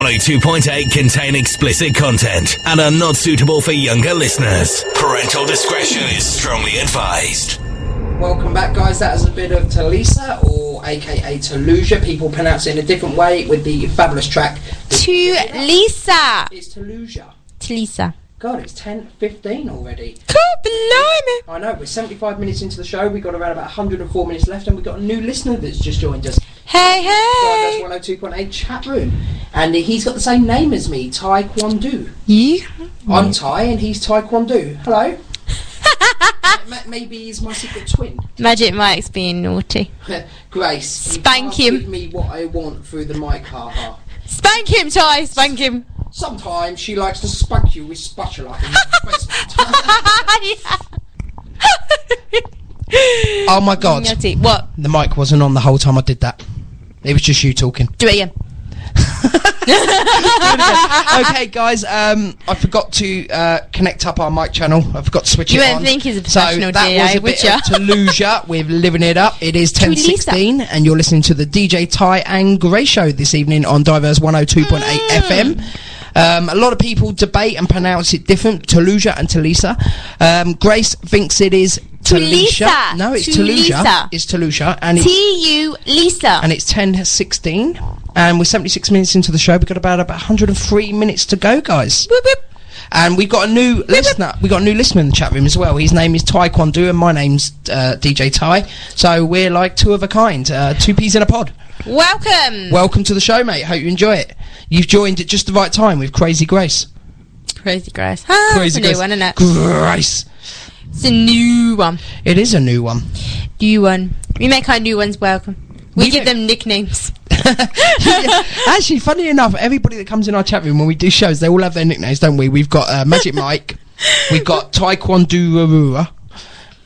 102.8 contain explicit content and are not suitable for younger listeners. Parental discretion is strongly advised. Welcome back, guys. That was a bit of Talisa, or aka Taluja. People pronounce it in a different way with the fabulous track. Tulisa. It's Taluja. Talisa. God, it's 10:15 already. God, blimey. I know, we're 75 minutes into the show. We've got around about 104 minutes left, and we've got a new listener that's just joined us. Hey, hey. That's 102.8 chat room. And he's got the same name as me, Taekwondo. Yeah. I'm Thai, and he's Taekwondo. Hello. Maybe he's my secret twin. Magic Mike's being naughty. Grace. Spank him. Give me what I want through the mic, haha. Spank him, Ty. Spank him. Sometimes she likes to spank you with spatula in the basement. Oh my god. What? The mic wasn't on the whole time I did that. It was just you talking. Do it again. Okay, guys, I forgot to connect up our mic channel. I forgot to switch it on. You won't think he's a professional so that DA, was a bit of Taluja with Living It Up. It is 10:16 and you're listening to the DJ Ty and Gray Show this evening on Diverse 102.8 FM. A lot of people debate and pronounce it different, Taluja and Talisa. Grace thinks it is Talisha. No, it's Taluja. It's Taluja. And T-U-Lisa. And it's 10:16. And we're 76 minutes into the show. We've got about 103 minutes to go, guys. Whoop, whoop. And we've got a new listener. We've got a new listener in the chat room as well. His name is Taekwondo, and my name's DJ Ty. So we're like two of a kind, two peas in a pod. Welcome to the show, mate. Hope you enjoy it. You've joined at just the right time with Crazy Grace. Crazy Grace. Crazy Grace. New one, isn't it? Grace. It's a new one. It is a new one. New one. We make our new ones welcome. We give them nicknames. Actually, funny enough, everybody that comes in our chat room when we do shows, they all have their nicknames, don't we? We've got Magic Mike. We've got Taekwondo.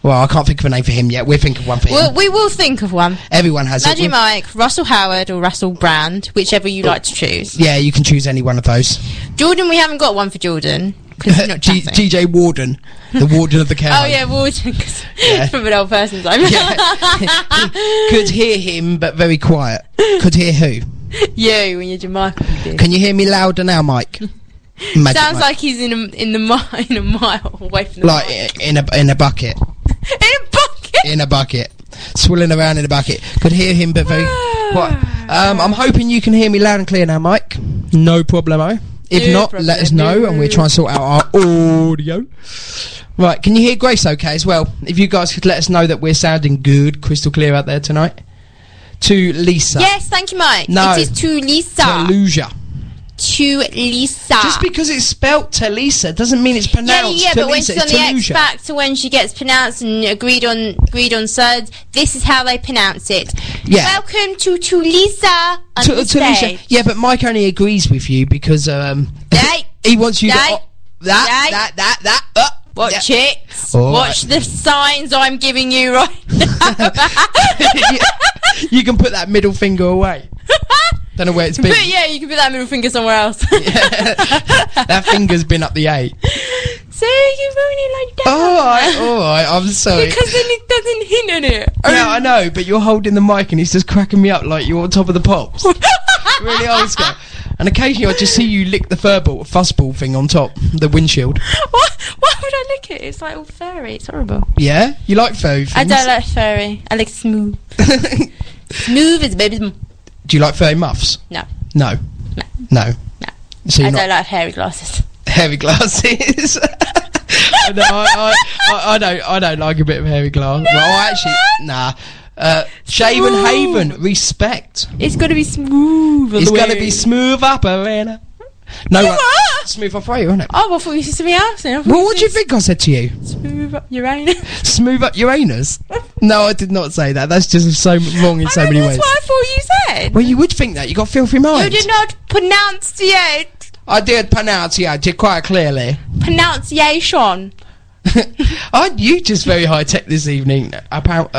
Well, I can't think of a name for him yet. We'll think of one for him. We will think of one. Everyone has Magic Mike, Russell Howard or Russell Brand, whichever you like to choose. Yeah, you can choose any one of those. Jordan, we haven't got one for Jordan. GJ Warden, the warden of the care home. Oh yeah, Warden, cause from an old person's home. Yeah. Could hear him, but very quiet. Could hear who? You, when you're Jamaican. Can you hear me louder now, Mike? Sounds like he's in a mile away from the mic. in a bucket. In a bucket. Swilling around in a bucket. Could hear him, but very quiet. I'm hoping you can hear me loud and clear now, Mike. No problemo. If not, let us know, and we'll try and sort out our audio. Right, can you hear Grace okay as well? If you guys could let us know that we're sounding good, crystal clear out there tonight. To Lisa. Yes, thank you, Mike. No. It is to Lisa. Taluja. To Lisa. Just because it's spelt Talisa doesn't mean it's pronounced Yeah, but when she's on the Taluja. X Factor, when she gets pronounced and agreed on surds, this is how they pronounce it. Yeah. Welcome to Lisa on the stage. Yeah, but Mike only agrees with you because he wants you to Watch it. All Watch the signs I'm giving you right now. You can put that middle finger away. Don't know where it's been. But yeah, you can put that middle finger somewhere else. That finger's been up the A. So you're only like that. Alright, I'm sorry. Because then it doesn't hint on it. Yeah, I know, but you're holding the mic and it's just cracking me up like you're on top of the pops. Really old school. And occasionally I just see you lick the fuzzball thing on top, the windshield. What? Why would I lick it? It's like all furry. It's horrible. Yeah? You like furry things? I don't like furry. I like smooth. Smooth as baby's. Do you like furry muffs? No. No. No. No. No. So I don't like hairy glasses. Hairy glasses. I don't like a bit of hairy glass. No, well, actually, nah. Shaven Haven, respect. It's got to be smooth. It's got to be smooth operator. No, smooth operator, isn't it? Oh, I thought you said something else. Well, what do you think I said to you? Smooth up Uranus. Smooth up Uranus? No, I did not say that. That's just so wrong in so many ways. That's what I thought you said. Well, you would think that. You got filthy mind. You did not pronounce it. I did pronounce it quite clearly. Pronunciation. Aren't you just very high tech this evening? A pronounce.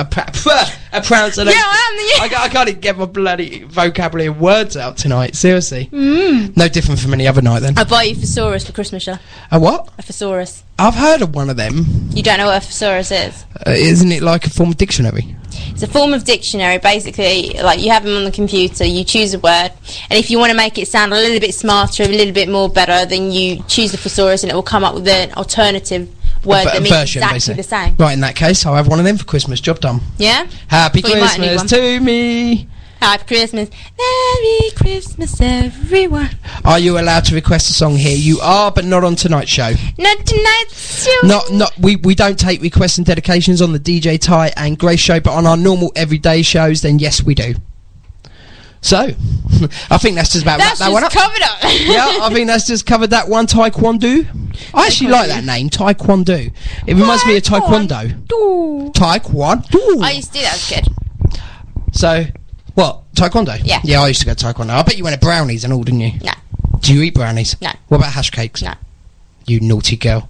Yeah, I am. I can't even get my bloody vocabulary and words out tonight. Seriously. No different from any other night then. I buy you a thesaurus for Christmas, yeah. A what? A thesaurus. I've heard of one of them. You don't know what a thesaurus is? Isn't it like a form of dictionary? It's a form of dictionary. Basically, like, you have them on the computer, you choose a word, and if you want to make it sound a little bit smarter, a little bit more better, then you choose the thesaurus and it will come up with an alternative word that means version, exactly basically the same. Right, in that case, I'll have one of them for Christmas. Job done. Yeah? Happy Well, you might need Christmas one. to me. Happy Christmas. Merry Christmas, everyone. Are you allowed to request a song here? You are, but not on tonight's show. Not tonight's show. Not we don't take requests and dedications on the DJ Ty and Grace show, but on our normal everyday shows, then yes, we do. So, I think that's just about That's that one up. just covered up. Yeah, I think that's just covered that one. Taekwondo. I actually like that name, Taekwondo. It reminds me of Taekwondo. Taekwondo. I used to do that as a kid. So, what? Taekwondo? Yeah. Yeah, I used to go to Taekwondo. I bet you went to brownies and all, didn't you? No. Do you eat brownies? No. What about hash cakes? No. You naughty girl.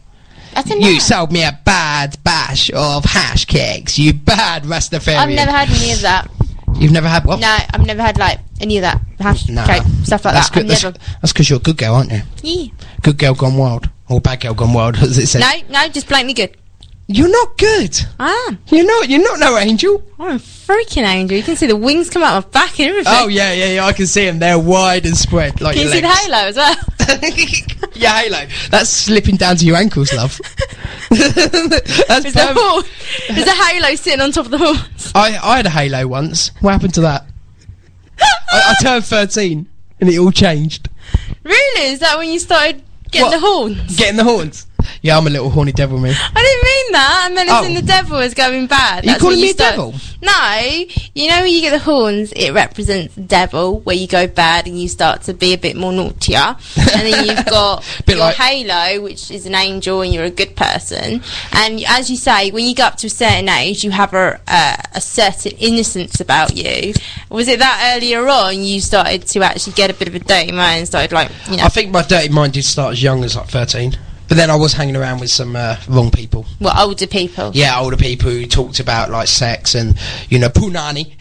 I said You no. sold me a bad bash of hash cakes, you bad Rastafarian. I've never had any of that. You've never had what? No, I've never had, like, any of that. Hash Nah. cake, stuff like That's that. good. That's because you're a good girl, aren't you? Yeah. Good girl gone wild. Or bad girl gone wild, as it says. No, just blatantly good. You're not good. I am. You're not no angel. I'm a freaking angel. You can see the wings come out my back and everything. Oh, yeah, I can see them. They're wide and spread, like Can you see your the legs. halo as well? Yeah, halo. That's slipping down to your ankles, love. That's There's a horn. There's a halo sitting on top of the horns. I had a halo once. What happened to that? I turned 13 and it all changed. Really? Is that when you started getting What? the horns? Getting the horns. Yeah, I'm a little horny devil, me. I didn't mean that. I meant as in the devil is going bad. Are you That's calling when me a start- devil? No. You know when you get the horns, it represents the devil, where you go bad and you start to be a bit more naughtier. And then you've got Bit your like- halo, which is an angel and you're a good person. And as you say, when you go up to a certain age, you have a certain innocence about you. Was it that earlier on you started to actually get a bit of a dirty mind and started, like, you know... I think my dirty mind did start as young as like 13. But then I was hanging around with some wrong people. Well, older people. Yeah, older people who talked about like sex and, you know, punani.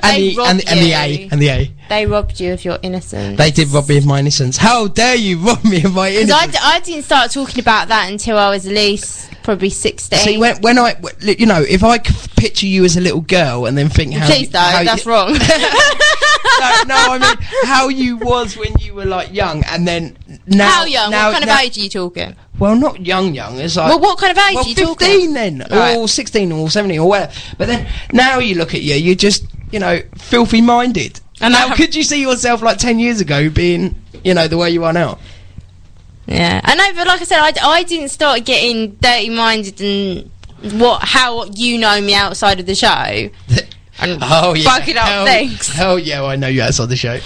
They robbed and the A. They robbed you of your innocence. They did rob me of my innocence. How dare you rob me of my innocence? I didn't start talking about that until I was at least probably 16. See, when I, you know, if I could picture you as a little girl and then think how... Please don't, that's wrong. no, I mean, how you was when you were, like, young, and then now... How young? Now, What kind of age are you talking? Well, not young, it's like... Well, what kind of age are you 15 talking? then, Right. or 16 or 17 or whatever. But then, now you look at you're just, you know, filthy-minded. And how could you see yourself, like, 10 years ago being, you know, the way you are now? Yeah, I know, but like I said, I didn't start getting dirty-minded and how you know me outside of the show. And bugging up things. Hell yeah, I know you outside the show.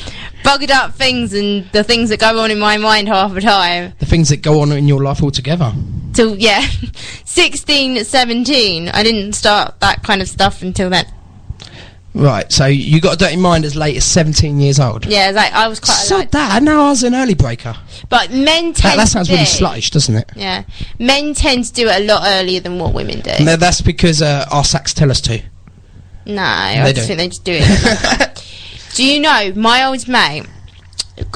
Bugging up things and the things that go on in my mind half the time. The things that go on in your life altogether. Till, 16, 17, I didn't start that kind of stuff until then. Right, so you got a dirty mind as late as 17 years old. Yeah, like, I was quite So like... that, now I was an early breaker. But men tend That sounds to really sluttish, doesn't it? Yeah. Men tend to do it a lot earlier than what women do. No, that's because our sacs tell us to. No, I just think they just do it. Do you know, my old mate,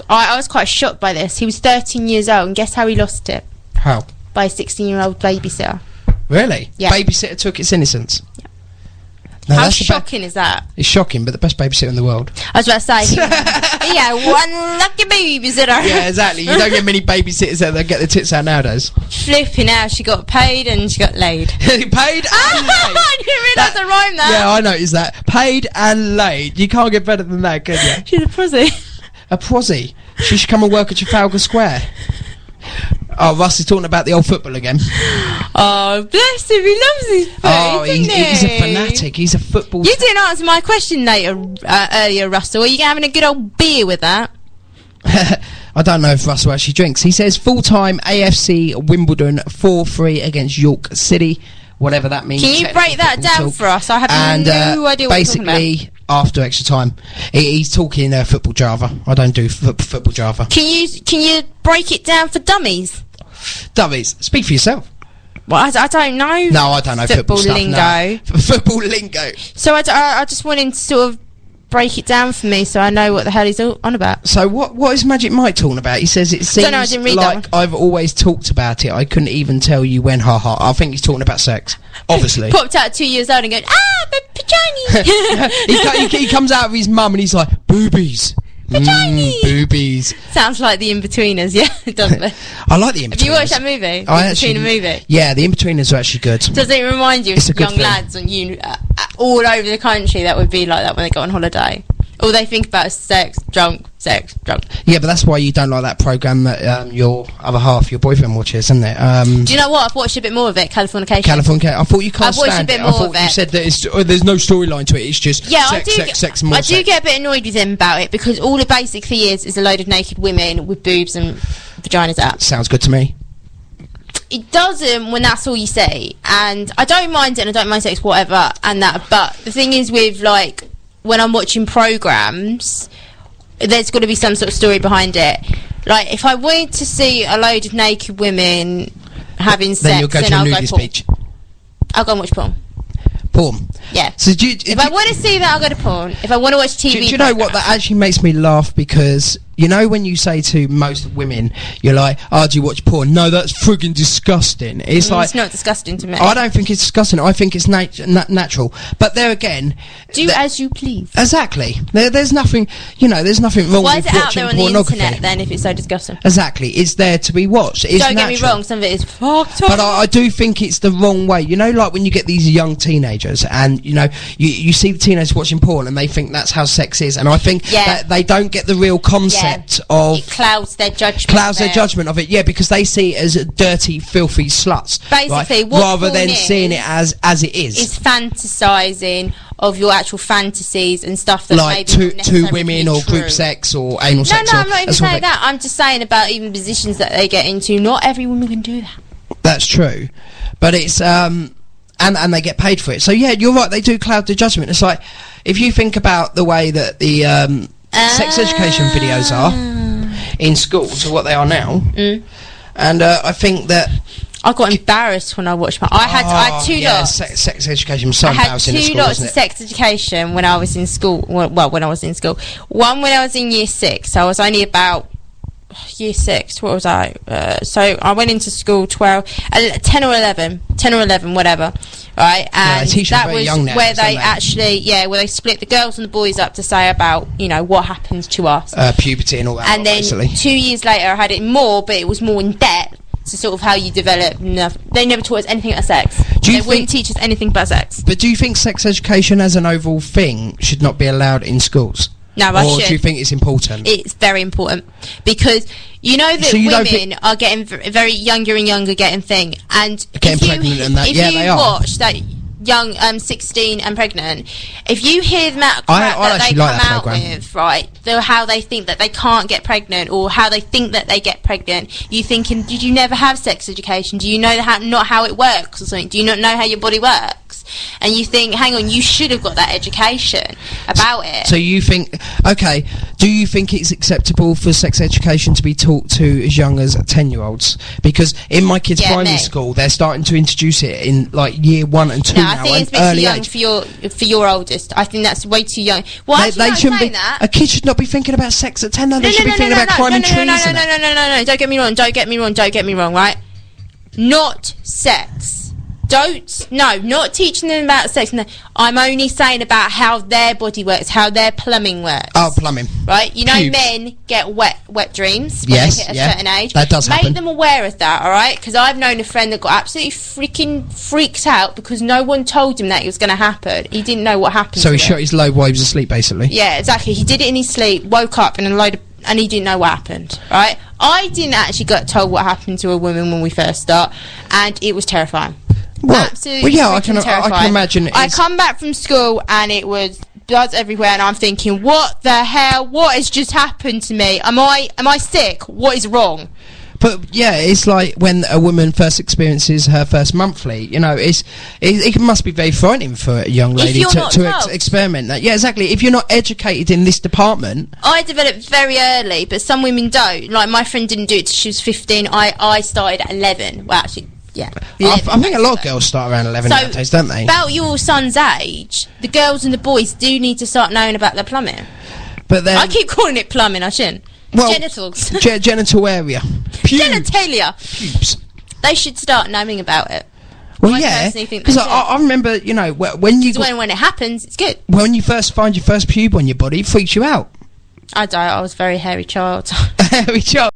I was quite shocked by this. He was 13 years old, and guess how he lost it? How? By a 16-year-old babysitter. Really? Yeah. Babysitter took its innocence? Yeah. No, How that's shocking is that? It's shocking, but the best babysitter in the world. I was about to say, yeah, one lucky babysitter. Yeah, exactly. You don't get many babysitters that get their tits out nowadays. Flipping out, she got paid and she got laid. Paid and laid. I didn't realise I rhymed that. Yeah, I noticed that. Paid and laid. You can't get better than that, can you? She's a pussy. A prosy. She should come and work at Trafalgar Square. Oh, Russ is talking about the old football again. Oh, bless him, he loves his foot, Oh, doesn't he's he? a fanatic. He's a football... You didn't answer my question earlier, Russell. Are you having a good old beer with that? I don't know if Russell actually drinks. He says full-time AFC Wimbledon 4-3 against York City, whatever that means. Can you break that down for us? I have no idea what you're talking about. Basically, after extra time, he's talking football Java. I don't do football Java. Can you break it down for dummies? Dummies, speak for yourself. Well, I don't know. No, I don't know football stuff, lingo. No. Football lingo. So I just want him to sort of break it down for me so I know what the hell he's on about. So what is Magic Mike talking about? He says it seems I didn't read like I've always talked about it. I couldn't even tell you when. I think he's talking about sex. Obviously. Popped out at 2 years old and going, my vaginas. he comes out of his mum and he's like, boobies. Boobies. Sounds like the In-Betweeners, yeah, doesn't it? I like the In-Betweeners. Have you watched that movie? In-Betweener movie? Yeah, the In-Betweeners are actually good. Does it remind you of young lads on all over the country that would be like that when they go on holiday? All they think about is sex, drunk. Yeah, but that's why you don't like that programme that your other half, your boyfriend, watches, isn't it? Do you know what? I've watched a bit more of it, Californication. I thought you can't stand it. I thought you said that there's no storyline to it. It's just sex, and more sex. I do get a bit annoyed with him about it because all it basically is a load of naked women with boobs and vaginas out. Sounds good to me. It doesn't when that's all you see, and I don't mind it, and I don't mind sex, whatever, and that. But the thing is with like when I'm watching programs, there's got to be some sort of story behind it. Like if I wanted to see a load of naked women having sex, then you'll go to a nudist beach. I'll go and watch porn. Yeah. So if I want to see that, I'll go to porn. If I want to watch TV, do you know what? That actually makes me laugh because you know when you say to most women, you're like, "Oh, do you watch porn?" No, that's frigging disgusting. It's like it's not disgusting to me. I don't think it's disgusting. I think it's natural. But there again, do as you please. Exactly. There's nothing. There's nothing wrong with watching pornography. Why is it out there on the internet then if it's so disgusting? Exactly. It's there to be watched. It's don't natural. Get me wrong. Some of it is fucked up. But I do think it's the wrong way. Like when you get these young teenagers and you see the teenagers watching porn and they think that's how sex is, and I think that they don't get the real concept of. It clouds their judgment. Of it, yeah, because they see it as dirty, filthy sluts. Basically, right? Rather than seeing it as it is. It's fantasising of your actual fantasies and stuff that like two women or group sex or anal sex. No, I'm not even saying that. I'm just saying about even positions that they get into. Not every woman can do that. That's true, but it's and they get paid for it. So yeah, you're right. They do cloud the judgment. It's like if you think about the way that the sex education videos are in schools or what they are now, and I think that I got embarrassed when I watched I had two lots. Sex education was so embarrassing in school, I had 2 lots of sex education when I was in school. Well, when I was in school, one when I was in year 6. So I was only about year 6. What was I? So I went into school 10 or 11, whatever. Right, and that was where they actually, where they split the girls and the boys up to say about, what happens to us. Puberty and all that. And then basically 2 years later I had it more, but it was more in depth to sort of how you develop. They never taught us anything about sex. They wouldn't teach us anything about sex. But do you think sex education as an overall thing should not be allowed in schools? No, I should. Or do you think it's important? It's very important because that women are getting very younger and younger getting and getting pregnant and that. If you watch that young 16 and pregnant, if you hear the amount of crap that they come out with, right, how they think that they can't get pregnant or how they think that they get pregnant, you thinking, did you never have sex education? Do you know not how it works or something? Do you not know how your body works? And you think, hang on, you should have got that education about it. So you think, okay, do you think it's acceptable for sex education to be taught to as young as 10-year-olds? Because in my kids' primary school, they're starting to introduce it in like year 1 and 2 now. I think it's a bit too young for your oldest. I think that's way too young. Well, they shouldn't be. A kid should not be thinking about sex at 10. They should be thinking about crime and treason. No. Don't get me wrong. Right? Not sex. Not teaching them about sex. No, I'm only saying about how their body works, how their plumbing works. Oh, plumbing. Right? Men get wet dreams when they hit a certain age. That does happen. Make them aware of that, alright? Because I've known a friend that got absolutely freaking freaked out because no one told him that it was going to happen. He didn't know what happened. So he shot his load while he was asleep, basically? Yeah, exactly. He did it in his sleep, woke up and he didn't know what happened, right? I didn't actually get told what happened to a woman when we first start, and it was terrifying. Absolutely I can imagine. I come back from school and it was blood everywhere, and I'm thinking, what the hell? What has just happened to me? Am I sick? What is wrong? But yeah, it's like when a woman first experiences her first monthly. It must be very frightening for a young lady to experiment that. Yeah, exactly. If you're not educated in this department, I developed very early, but some women don't. Like my friend didn't do it till she was 15. I started at 11. Well, actually. Yeah. I think a lot of girls start around 11 nowadays, don't they? About your son's age, the girls and the boys do need to start knowing about their plumbing. But then... I keep calling it plumbing, I shouldn't. Well, genitals. Genital area. Genitalia. Pubes. They should start knowing about it. Well, I yeah, personally think because I remember, you know, when you... when it happens, it's good. When you first find your first pube on your body, it freaks you out. I was a very hairy child. Hairy child.